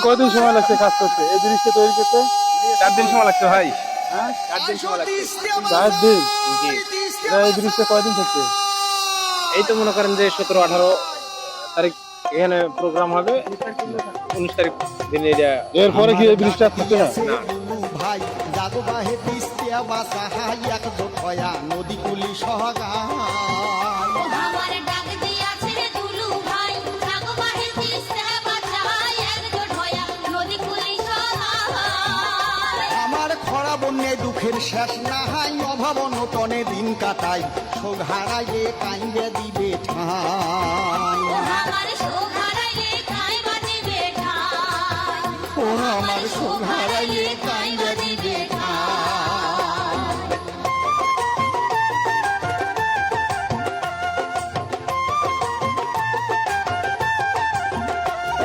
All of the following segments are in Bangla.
কদিন সময় লাগছে কাজ করতে, এই জিনিসটা তৈরি করতে? 4 দিন সময় লাগছে ভাই। হ্যাঁ, 4 দিন সময় লাগছে। 4 দিন। জি। এই জিনিসটা কয়দিন থাকছে? এই তো মনে করেন যে 17-18 তারিখ এখানে প্রোগ্রাম হবে, 19 তারিখ দিনে এটা। এরপরে কি এই ব্রিজটা থাকবে না? না। ভাই জাগো বাহে তিস্তিয়া বাসা হাই একজোট হয়া নদী কুলি সহগায় আমার ডাক দিয়াছে রে দুলু ভাই জাগো বাহে তিস্তা বাঁচাই একজোট হয়া নদী কুলি সহায় আমার খরা বন্যায় দুঃখের শেষ না হাই অভাব নটনে দিন কাটাই শোক হারাইয়ে কাইন্দে দিবে ঠাই ও আমার শোক হারাইলে কাই বাজিবে ঠাই ও আমার শোক হারাইয়ে কাইন্দে দিবে ঠাই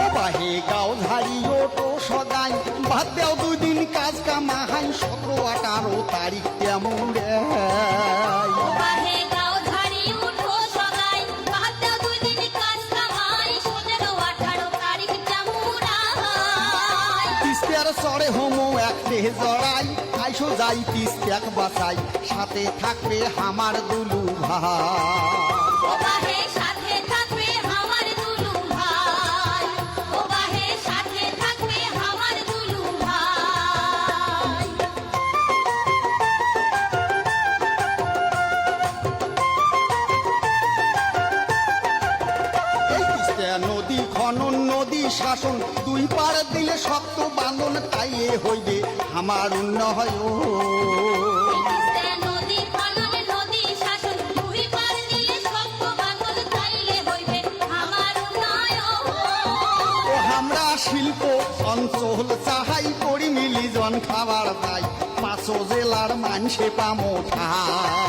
ও বাহে গাও ঝাড়ি ওটো সদাই বাদ দেও 2 দিন কাজ কামাহাই 17-18 তারিখ তেমন রে ও বাহে গাও ঝাড়ি উঠো সদাই বাদ দাও 2 দিন কাজ কামাই 17-18 তারিখ জামুরাই তিস্তার চড়ে হোমো এক দেহ জড়াই আইসো যাই তিস্তাক বাঁচাই সাথে থাকবে আমার দুলু ভাই ও বাহে সাথে থাকবে আমার দুলু ভাই ও বাহে সাথে থাকবে আমার দুলু ভাই এই তিস্তা নদী খনন নদী শাসন 2 পার দিলে শক্ত বাঁধন তাইয়ে হইবে আমার উন্নয় তিস্তা নদী খনন নদী শাসন দুই পার দিলে শক্ত বাঁধন তাইলে হইবে আমার উন্নয়ন ও আমরা শিল্প অঞ্চল চাহাই করি মিলি জন খাবার পাই 5 জেলার মানসে পামো ঠাই